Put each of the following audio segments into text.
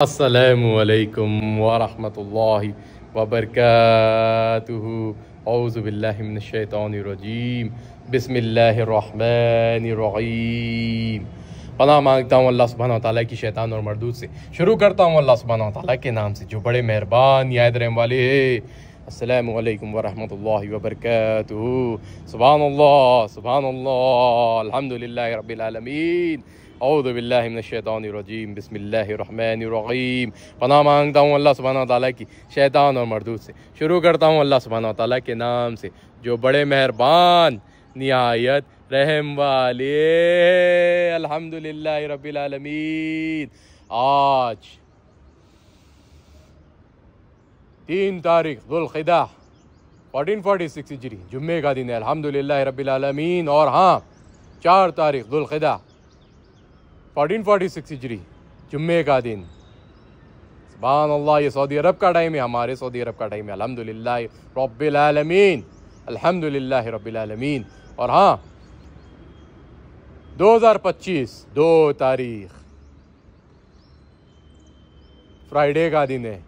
अस्सलामुअलैकुम वरहमतुल्लाहि वबरकातुहू। औज़ु बिल्लाहि मिनश्शैतानिर्रजीम। बिस्मिल्लाहिर्रहमानिर्रहीम। पनाह मांगता हूँ अल्लाह सुब्हानहू व तआला की शैतान और मरदूद से। शुरू करता हूँ अल्लाह सुब्हानहू व तआला के नाम से जो बड़े मेहरबान निहायत रहम वाले है। अस्सलामुअलैकुम वरहमतुल्लाहि वबरकातुहू। सुभानअल्लाह सुभानअल्लाह अल्हम्दुलिल्लाहि रब्बिल आलमीन। औज़ु बिल्लाहि मिनश्शैतानिर्रजीम। बिस्मिल्लाहिर्रहमानिर्रहीम। पनाह मांगता हूँ अल्लाह सुब्हानहू व तआला की शैतान और मरदूद से। शुरू करता हूँ अल्लाह सुब्हानहू व तआला के नाम से जो बड़े मेहरबान निहायत रहम वाले। अल्हम्दुलिल्लाहि रब्बिल आलमीन। आज 3 तारीख ज़ुल्क़िदा 1446 हिजरी जुम्मे का दिन है। अल्हम्दुलिल्लाहि रब्बिल आलमीन। और हाँ, 4 तारीख ज़ुल्क़िदा 1446 हिजरी जुम्मे का दिन। सुभान अल्लाह, ये सऊदी अरब का टाइम है, हमारे सऊदी अरब का टाइम है। अल्हम्दुलिल्लाह रब्बिल आलमीन, अल्हम्दुलिल्लाह रब्बिल आलमीन। और हाँ, 2025 2 तारीख फ्राइडे का दिन है।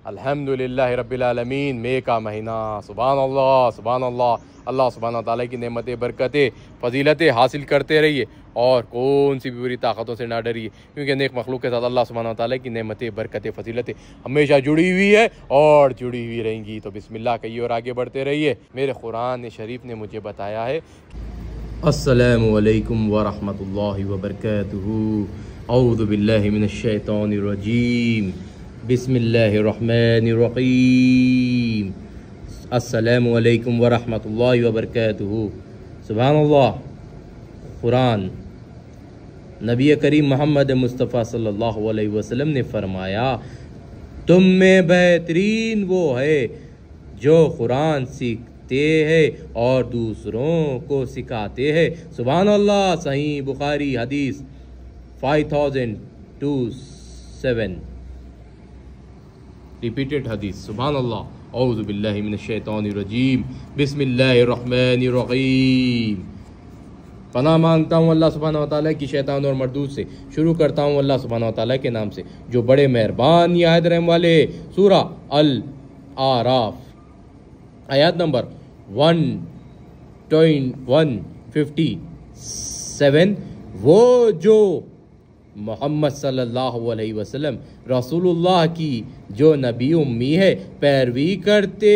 अल्हम्दुलिल्लाह रब्बिल आलमीन। मे का महीना। सुभान अल्लाह सुभान अल्लाह। अल्लाह सुब्हानहू व तआला की नेमतें, बरकतें, फजीलतें हासिल करते रहिए और कौन सी भी बुरी ताकतों से ना डरिए, क्योंकि नेक मखलूक के साथ अल्लाह सुब्हानहू व तआला की नेमतें, बरकतें, फजीलतें हमेशा जुड़ी हुई है और जुड़ी हुई रहेंगी। तो बिस्मिल्लाह कहिए और आगे बढ़ते रहिए। मेरे कुरान शरीफ ने मुझे बताया है। अस्सलामु अलैकुम वरहमतुल्लाहि वबरकातुहू। औज़ु बिल्लाहि मिनश्शैतानिर्रजीम। बिस्मिल्लाहिर्रहमानिर्रहीम। अस्सलामु अलैकुम वरहमतुल्लाहि वबरकातुहू। सुभानअल्लाह। कुरान नबी करीम मोहम्मद मुस्तफ़ा सल्लल्लाहु अलैहि वसल्लम ने फरमाया, तुम में बेहतरीन वो है जो कुरान सीखते हैं और दूसरों को सिखाते हैं। सुभान अल्लाह। सही बुखारी हदीस 5027 रिपीटेड हदीस। सुभान अल्लाह। औज़ु बिल्लाहि मिनश्शैतानिर्रजीम। बिस्मिल्लाहिर्रहमानिर्रहीम। पनाह मांगता हूँ अल्लाह सुब्हानहू व तआला की शैतान और मरदूद से। शुरू करता हूँ अल्लाह सुब्हानहू व तआला के नाम से जो बड़े मेहरबान निहायत रहम वाले। सूरा अल आराफ आयत नंबर 157। वो जो मोहम्मद सल्लल्लाहु अलैहि वसल्लम रसूलुल्लाह की जो नबी उम्मी है पैरवी करते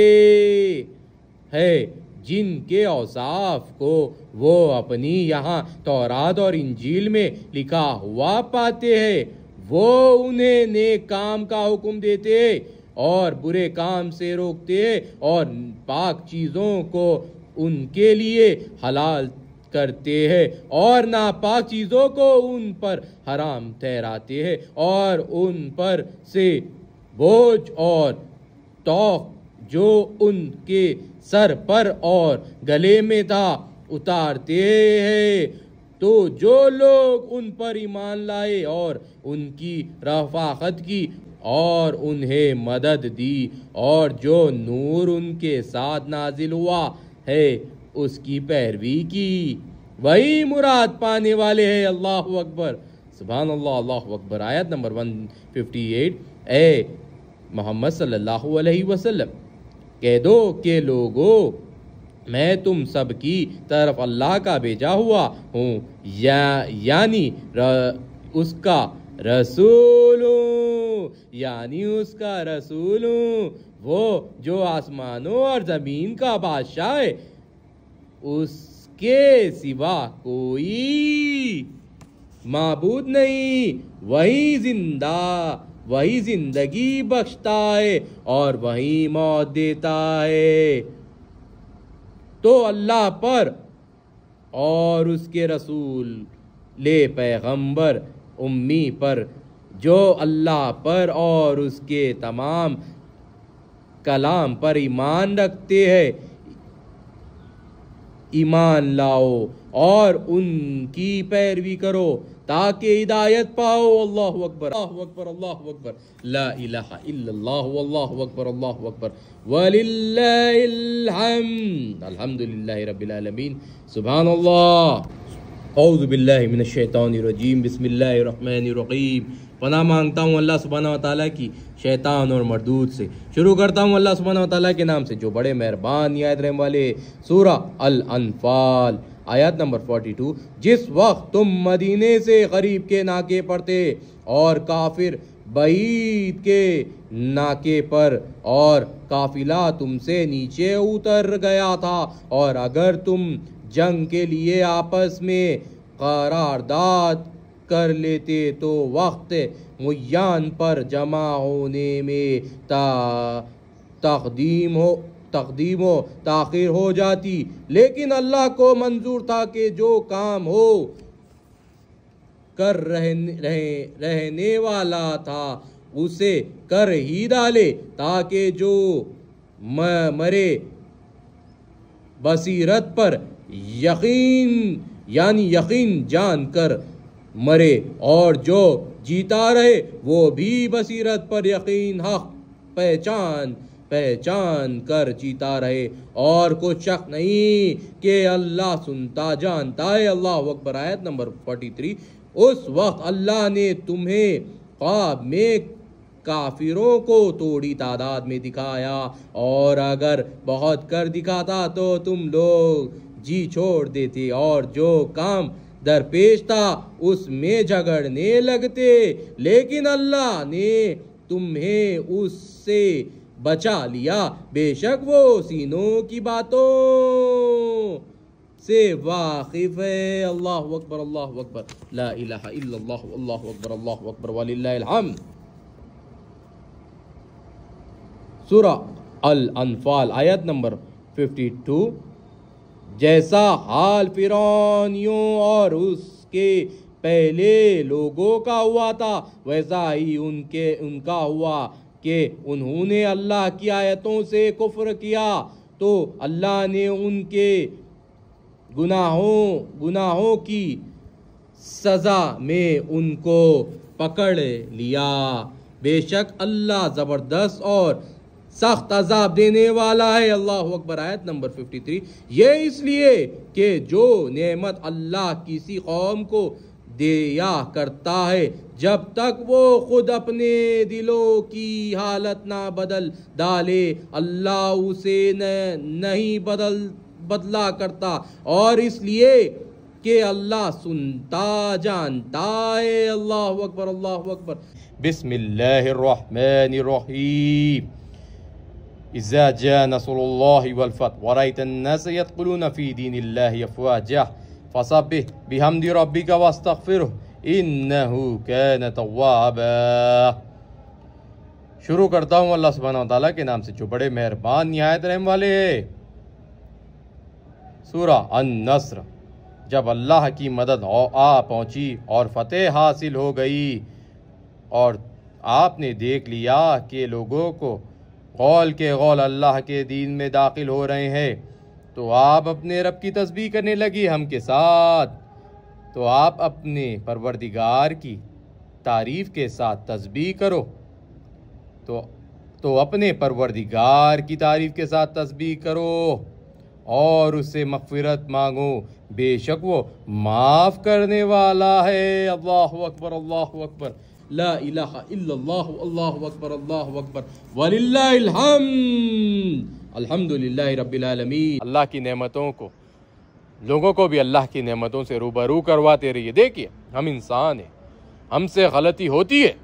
हैं, जिनके औसाफ को वो अपनी यहाँ तौरात और इंजील में लिखा हुआ पाते हैं, वो उन्हें नेक काम का हुक्म देते हैं और बुरे काम से रोकते हैं और पाक चीज़ों को उनके लिए हलाल करते हैं और नापाक चीज़ों को उन पर हराम ठहराते हैं और उन पर से बोझ और तौक जो उनके सर पर और गले में था उतारते हैं। तो जो लोग उन पर ईमान लाए और उनकी रफ़ाक़त की और उन्हें मदद दी और जो नूर उनके साथ नाजिल हुआ है उसकी पैरवी की, वही मुराद पाने वाले हैं। अल्लाहु अकबर। सुभान अल्लाह अल्लाहु अकबर। आयत नंबर 158। ए मोहम्मद सल्लल्लाहु अलैहि वसल्लम, कह दो कि लोगों, मैं तुम सब की तरफ अल्लाह का भेजा हुआ हूँ, यानी उसका रसूल हूँ, यानी उसका रसूल हूँ। वो जो आसमानों और ज़मीन का बादशाह है, उसके सिवा कोई माबूद नहीं। वही जिंदगी बख्शता है और वही मौत देता है। तो अल्लाह पर और उसके रसूल ले पैगंबर उम्मी पर जो अल्लाह पर और उसके तमाम कलाम पर ईमान रखते हैं, ईमान लाओ और उनकी पैरवी करो ताकि हिदायत पाओ। अल्लाहु अकबर अल्लाहु अकबर अल्लाहु अकबर। ला इलाहा इल्लल्लाह अल्लाहु अकबर अल्लाहु अकबर वलिल्लाहिल हम्द। अल्हम्दुलिल्लाहि रब्बिल आलमीन। सुभानअल्लाह। औज़ु बिल्लाहि मिनश्शैतानिर्रजीम। बिस्मिल्लाहिर्रहमानिर्रहीम। पनाह मांगता हूँ अल्लाह सुब्हानहू व तआला की शैतान और मरदूद से। शुरू करता हूँ अल्लाह सुब्हानहू व तआला के नाम से जो बड़े मेहरबान निहायत रहम वाले। सूरा अल अनफाल आयत नंबर 42। जिस वक्त तुम मदीने से गरीब के नाके पर थे और काफिर बईद के नाके पर और काफिला तुमसे नीचे उतर गया था, और अगर तुम जंग के लिए आपस में करारदाद कर लेते तो वक्त मुय्यान पर जमा होने में तकदीम हो ताखिर हो जाती, लेकिन अल्लाह को मंजूर था कि जो काम हो कर रहने वाला था उसे कर ही डाले, ताकि जो मरे बसीरत पर यकीन जान कर मरे, और जो जीता रहे वो भी बसीरत पर यकीन हक पहचान कर जीता रहे, और कुछ शक नहीं कि अल्लाह सुनता जानता है। अल्लाह अकबर। आयत नंबर 43। उस वक्त अल्लाह ने तुम्हें ख्वाब में काफिरों को थोड़ी तादाद में दिखाया, और अगर बहुत कर दिखाता तो तुम लोग जी छोड़ देते, और जो काम दरपेश था उसमें झगड़ने लगते, लेकिन अल्लाह ने तुम्हें उससे बचा लिया। बेशक वो सीनों की बातों से वाकिफ है। अल्लाहु अकबर, अल्लाहु अकबर, ला इलाहा इल्लल्लाह, अल्लाहु अकबर, अल्लाहु अकबर, वलिल्लाहिल हम्द। सूरा अल अनफाल आयत नंबर 52। जैसा हाल फिरौनियों और उसके पहले लोगों का हुआ था, वैसा ही उनका हुआ कि उन्होंने अल्लाह की आयतों से कुफ्र किया, तो अल्लाह ने उनके गुनाहों की सज़ा में उनको पकड़ लिया। बेशक अल्लाह ज़बरदस्त और सख्त अजाब देने वाला है। अल्लाह अकबर। आयत नंबर 53। ये इसलिए कि जो नेमत अल्लाह किसी कौम को दिया करता है, जब तक वो खुद अपने दिलों की हालत ना बदल डाले, अल्लाह उसे नहीं बदला करता, और इसलिए कि अल्लाह सुनता जानता है। अल्लाहु अकबर, अल्लाहु अकबर। बिस्मिल्लाहिर रहमानिर रहीम। इज़ा जा नस्रुल्लाहि वल फतह व रअयतन नास यदखुलूना फी दीनिल्लाहि अफ़वाजा फसब्बिह बिहम्दि रब्बिका वस्तगफिरहु इन्नहु कान तव्वाबा। शुरू करता हूँ अल्लाह सुब्हानहू व तआला के नाम से जो बड़े मेहरबान निहायत रहम वाले है। सूरा अन-नस्र। जब अल्लाह की मदद आ पहुंची और फतेह हासिल हो गई, और आपने देख लिया कि लोगों को कौल के कौल अल्लाह के दीन में दाखिल हो रहे हैं, तो आप अपने रब की तस्बीह करने लगी हम के साथ। तो आप अपने परवरदिगार की तारीफ़ के साथ तस्बीह करो, तो अपने परवरदिगार की तारीफ़ के साथ तस्बीह करो और उससे मग़फ़िरत मांगो, बेशक वो माफ़ करने वाला है। अल्लाहु अकबर, अल्लाहु अकबर, ला इलाहा इल्लल्लाह, अल्लाहु अकबर, अल्लाहु अकबर, वलिल्लाहिल हम्द, अल्हम्दुलिल्लाहि रब्बिल आलमीन। अल्लाह की नेमतों को, लोगों को भी अल्लाह की नेमतों से रूबरू करवाते रहिए। देखिए, हम इंसान हैं, हमसे गलती होती है,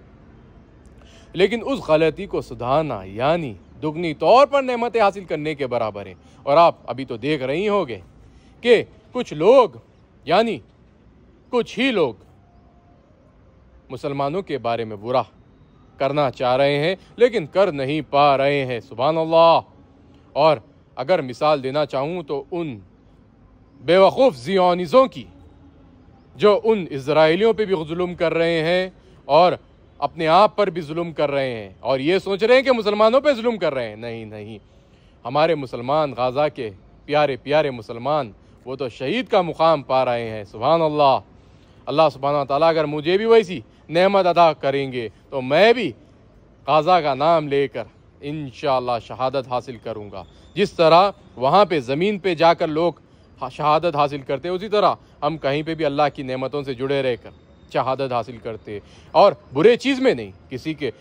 लेकिन उस गलती को सुधारना यानी दुगनी तौर पर नेमतें हासिल करने के बराबर है। और आप अभी तो देख रही होंगे कि कुछ लोग यानी कुछ ही लोग मुसलमानों के बारे में बुरा करना चाह रहे हैं, लेकिन कर नहीं पा रहे हैं। सुभान अल्लाह। और अगर मिसाल देना चाहूँ तो उन बेवकूफ़ ज़ियोनिज़ों की जो उन इज़राइलियों पे भी जुल्म कर रहे हैं और अपने आप पर भी जुल्म कर रहे हैं, और ये सोच रहे हैं कि मुसलमानों पे जुल्म कर रहे हैं। नहीं नहीं, हमारे मुसलमान, गाज़ा के प्यारे प्यारे मुसलमान, वो तो शहीद का मुकाम पा रहे हैं। सुभान अल्लाह। अल्लाह सुब्हानहू व तआला अगर मुझे भी वैसी नेमत अदा करेंगे तो मैं भी गाज़ा का नाम लेकर इंशाअल्लाह शहादत हासिल करूँगा। जिस तरह वहाँ पे ज़मीन पे जाकर लोग शहादत हासिल करते हैं, उसी तरह हम कहीं पे भी अल्लाह की नेमतों से जुड़े रहकर शहादत हासिल करते, और बुरे चीज़ में नहीं, किसी के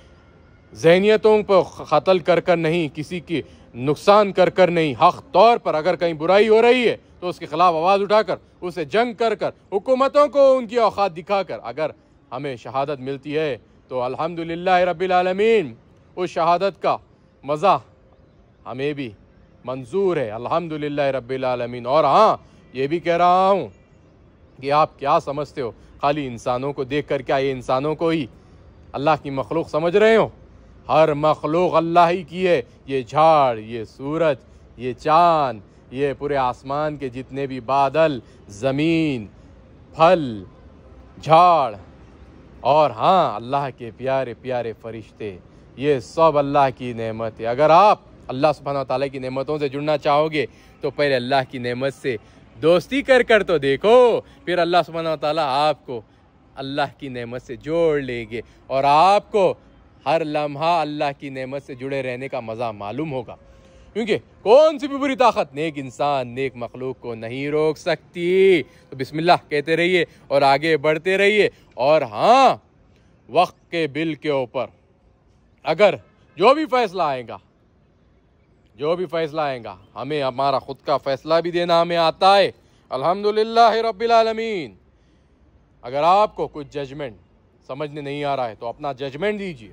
ज़हनियतों पर क़त्ल कर कर नहीं, किसी की नुकसान कर कर नहीं, हक़ तौर पर अगर कहीं बुराई हो रही है तो उसके ख़िलाफ़ आवाज़ उठाकर, उसे जंग कर कर, हुकूमतों को उनकी औक़ात दिखाकर अगर हमें शहादत मिलती है तो अल्हम्दुलिल्लाह रब्बिल आलमीन, उस शहादत का मज़ा हमें भी मंजूर है, अल्हम्दुलिल्लाह रब्बिल आलमीन। और हाँ, ये भी कह रहा हूँ कि आप क्या समझते हो, खाली इंसानों को देख कर क्या ये इंसानों को ही अल्लाह की मखलूक समझ रहे हो? हर मखलूक अल्लाह ही की है। ये झाड़, ये सूरज, ये चाँद, ये पूरे आसमान के जितने भी बादल, ज़मीन, फल, झाड़, और हाँ अल्लाह के प्यारे प्यारे फरिश्ते, ये सब अल्लाह की नेमत है। अगर आप अल्लाह सुब्हानहू व तआला की नेमतों से जुड़ना चाहोगे तो पहले अल्लाह की नेमत से दोस्ती कर कर तो देखो, फिर अल्लाह सुब्हानहू व तआला आपको अल्लाह की नेमत से जोड़ लेंगे और आपको हर लम्हा अल्लाह की नेमत से जुड़े रहने का मज़ा मालूम होगा। क्योंकि कौन सी भी बुरी ताकत नेक इंसान, नेक मखलूक को नहीं रोक सकती। तो बिस्मिल्लाह कहते रहिए और आगे बढ़ते रहिए। और हाँ, वक्त के बिल के ऊपर अगर जो भी फैसला आएगा, हमें हमारा खुद का फैसला भी देना हमें आता है, अल्हम्दुलिल्लाह रब्बिल आलमीन। अगर आपको कुछ जजमेंट समझने नहीं आ रहा है तो अपना जजमेंट दीजिए,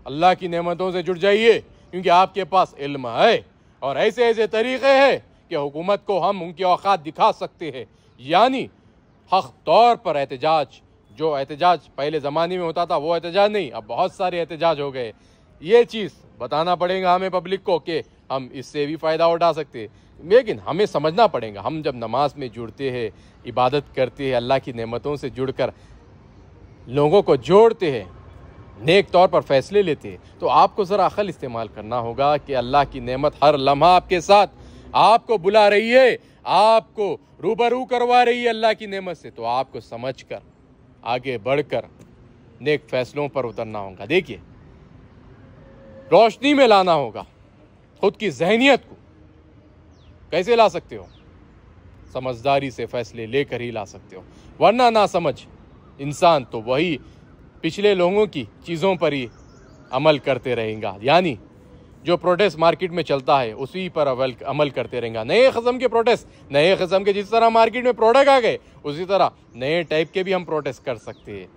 अल्लाह की नेमतों से जुड़ जाइए, क्योंकि आपके पास इल्म है और ऐसे ऐसे तरीक़े हैं कि हुकूमत को हम उनकी औकात दिखा सकते हैं। यानी हक़ तौर पर एहतजाज, जो एहतजाज पहले ज़माने में होता था वो एहतजाज नहीं, अब बहुत सारे एहतजाज हो गए। ये चीज़ बताना पड़ेगा हमें पब्लिक को कि हम इससे भी फ़ायदा उठा सकते हैं। लेकिन हमें समझना पड़ेगा, हम जब नमाज में जुड़ते हैं, इबादत करते हैं, अल्लाह की नेमतों से जुड़कर लोगों को जोड़ते हैं, नेक तौर पर फ़ैसले लेते हैं, तो आपको ज़रा अक़ल इस्तेमाल करना होगा कि अल्लाह की नेमत हर लम्हा आपके साथ आपको बुला रही है, आपको रूबरू करवा रही है अल्लाह की नेमत से। तो आपको समझ कर आगे बढ़कर नेक फ़ैसलों पर उतरना होगा। देखिए, रोशनी में लाना होगा खुद की ज़हनियत को। कैसे ला सकते हो? समझदारी से फ़ैसले लेकर ही ला सकते हो, वरना ना समझ इंसान तो वही पिछले लोगों की चीज़ों पर ही अमल करते रहेगा। यानी जो प्रोटेस्ट मार्केट में चलता है उसी पर अमल करते रहेगा। नए किस्म के प्रोटेस्ट, नए किस्म के, जिस तरह मार्केट में प्रोडक्ट आ गए उसी तरह नए टाइप के भी हम प्रोटेस्ट कर सकते हैं।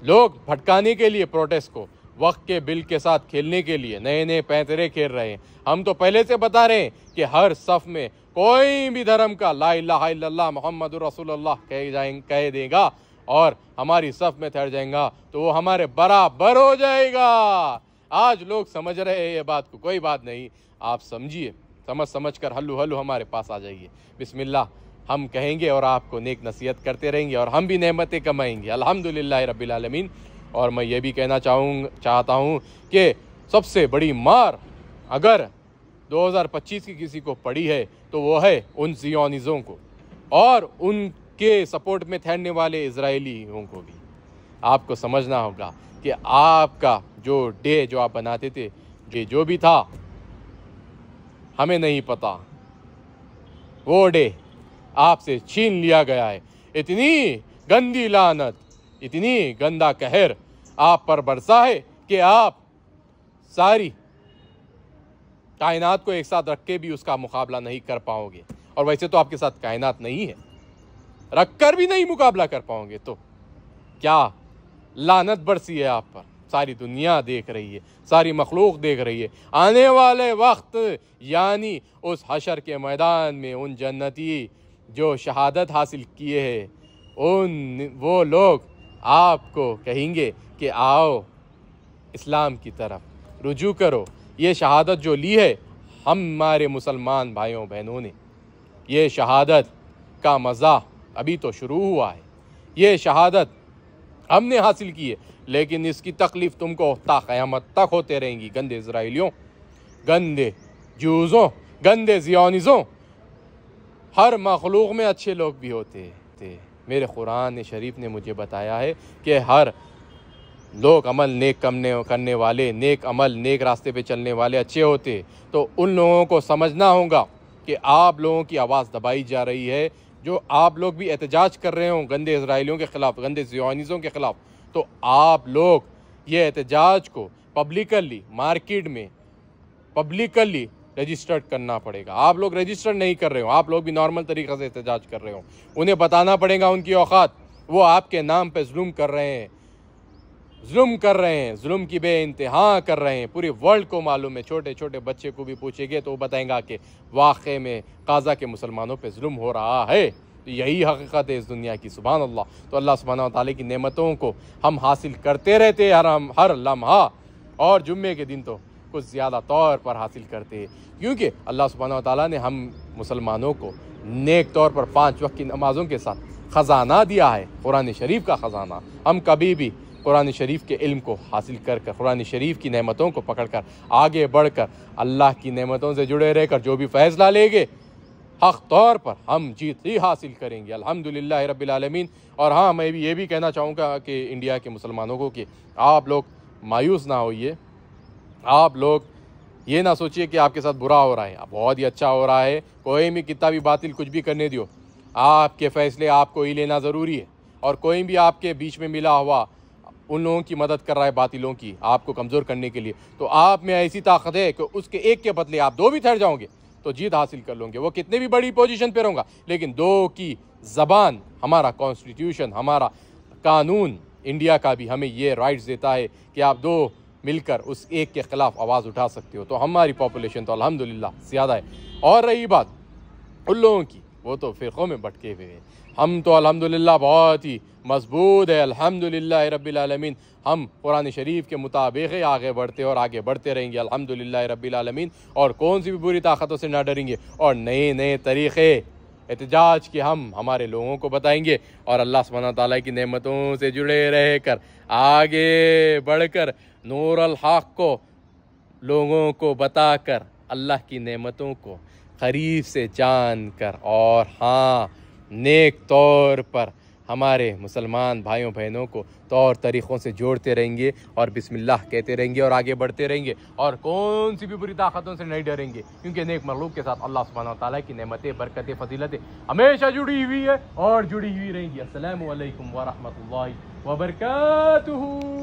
लोग भटकाने के लिए प्रोटेस्ट को वक्त के बिल के साथ खेलने के लिए नए नए पैंतरे खेल रहे हैं। हम तो पहले से बता रहे हैं कि हर सफ़ में कोई भी धर्म का ला इलाहा इल्लल्लाह मुहम्मदुर रसूलुल्लाह कह देगा और हमारी सफ़ में ठहर जाएगा तो वो हमारे बराबर हो जाएगा। आज लोग समझ रहे हैं ये बात को, कोई बात नहीं, आप समझिए, समझ कर हल्लू हल्लू हमारे पास आ जाइए। बिस्मिल्लाह हम कहेंगे और आपको नेक नसीहत करते रहेंगे और हम भी नेमतें कमाएंगे, अल्हम्दुलिल्लाह रब्बिल आलमीन। और मैं ये भी कहना चाहता हूँ कि सबसे बड़ी मार अगर 2025 की किसी को पड़ी है तो वो है उन ज़ियोनिज़ों को और उनके सपोर्ट में ठहरने वाले इजराइलियों को भी। आपको समझना होगा कि आपका जो डे जो आप बनाते थे, डे जो भी था, हमें नहीं पता, वो डे आपसे छीन लिया गया है। इतनी गंदी लानत, इतनी गंदा कहर आप पर बरसा है कि आप सारी कायनात को एक साथ रख के भी उसका मुकाबला नहीं कर पाओगे। और वैसे तो आपके साथ कायनात नहीं है, रख कर भी नहीं मुकाबला कर पाओगे। तो क्या लानत बरसी है आप पर, सारी दुनिया देख रही है, सारी मखलूक देख रही है। आने वाले वक्त यानी उस हशर के मैदान में उन जन्नती जो शहादत हासिल किए हैं, वो लोग आपको कहेंगे कि आओ इस्लाम की तरफ रुजू करो। ये शहादत जो ली है हमारे मुसलमान भाइयों बहनों ने, ये शहादत का मज़ा अभी तो शुरू हुआ है। ये शहादत हमने हासिल की है, लेकिन इसकी तकलीफ़ तुमको ता क़यामत तक होते रहेंगी। गंदे इजराइलियों, गंदे जूज़ों, गंदे ज़ियोनिज़ों। हर मखलूक में अच्छे लोग भी होते थे। मेरे कुरान शरीफ ने मुझे बताया है कि हर लोग अमल नेक करने वाले, नेक अमल, नेक रास्ते पे चलने वाले अच्छे होते। तो उन लोगों को समझना होगा कि आप लोगों की आवाज़ दबाई जा रही है, जो आप लोग भी एहतजाज कर रहे हो गंदे इजराइलियों के ख़िलाफ़, गंदे ज़ियोनिज़ों के ख़िलाफ़, तो आप लोग ये एहतजाज को पब्लिकली मार्केट में पब्लिकली रजिस्टर्ड करना पड़ेगा। आप लोग रजिस्टर नहीं कर रहे हो, आप लोग भी नॉर्मल तरीक़े से एहतजाज कर रहे हो। उन्हें बताना पड़ेगा उनकी औकात। वो आपके नाम पे जुल्म कर रहे हैं, जुल्म कर रहे हैं, जुल्म की बेइंतहा कर रहे हैं। पूरे वर्ल्ड को मालूम है। छोटे छोटे बच्चे को भी पूछेंगे तो वो बताएंगा कि वाक़ई में गाज़ा के मुसलमानों पे जुल्म हो रहा है। यही हकीकत है इस दुनिया की। सुभान अल्लाह। तो अल्लाह सुब्हानहू व तआला की नेमतों को हम हासिल करते रहते हैं हर लम्हा, और जुम्मे के दिन तो कुछ ज़्यादा तौर पर हासिल करते हैं, क्योंकि अल्लाह सुब्हानहू व तआला ने हम मुसलमानों को नेक तौर पर 5 वक्त की नमाज़ों के साथ ख़जाना दिया है, कुरान शरीफ का ख़जाना। हम कभी भी कुरान शरीफ के इल्म को हासिल कर कर, कुरान शरीफ की नेमतों को पकड़ कर आगे बढ़ कर अल्लाह की नेमतों से जुड़े रहकर जो भी फ़ैसला लेंगे हक़ तौर पर हम जीत ही हासिल करेंगे अल्हम्दुलिल्लाह रब्बिल आलमीन। और हाँ, मैं भी ये भी कहना चाहूँगा कि इंडिया के मुसलमानों को कि आप लोग मायूस ना होइए, आप लोग ये ना सोचिए कि आपके साथ बुरा हो रहा है, बहुत ही अच्छा हो रहा है। कोई भी कितना भी बातिल कुछ भी करने दियो, आपके फ़ैसले आपको ही लेना ज़रूरी है। और कोई भी आपके बीच में मिला हुआ उन लोगों की मदद कर रहा है, बातिलों की, आपको कमज़ोर करने के लिए, तो आप में ऐसी ताकत है कि उसके एक के बदले आप 2 भी ठहर जाओगे तो जीत हासिल कर लोगे। वो कितने भी बड़ी पोजीशन पे रहूँगा, लेकिन 2 की ज़बान, हमारा कॉन्स्टिट्यूशन, हमारा कानून इंडिया का भी हमें ये राइट्स देता है कि आप 2 मिलकर उस एक के ख़िलाफ़ आवाज़ उठा सकते हो। तो हमारी पॉपुलेशन तो अल्हम्दुलिल्लाह ज़्यादा है। और रही बात उन लोगों की, वो तो फ़िरक़ों में भटके हुए हैं। हम तो अल्हम्दुलिल्लाह बहुत ही मजबूत है अल्हम्दुलिल्लाह रब्बिल आलमीन। हम कुरान शरीफ के मुताबिक ही आगे बढ़ते और आगे बढ़ते रहेंगे अल्हम्दुलिल्लाह रब्बिल आलमीन। और कौन सी भी बुरी ताकतों से ना डरेंगे, और नए नए तरीक़े एहतजाज के हम हमारे लोगों को बताएंगे, और अल्लाह सुब्हानहू व तआला की नेमतों से जुड़े रहकर आगे बढ़कर नूर अल हक़ को लोगों को बताकर अल्लाह की नेमतों को करीब से जान कर, और हाँ, नेक तौर पर हमारे मुसलमान भाइयों बहनों को तौर तरीक़ों से जोड़ते रहेंगे और बिस्मिल्लाह कहते रहेंगे और आगे बढ़ते रहेंगे, और कौन सी भी बुरी ताकतों से नहीं डरेंगे, क्योंकि नेक मखलूक के साथ अल्लाह सुब्हानहू व तआला की नेमतें, बरकतें, फजीलतें हमेशा जुड़ी हुई है और जुड़ी हुई रहेंगी। अस्सलामु अलैकुम व रहमतुल्लाहि व बरकातुहू।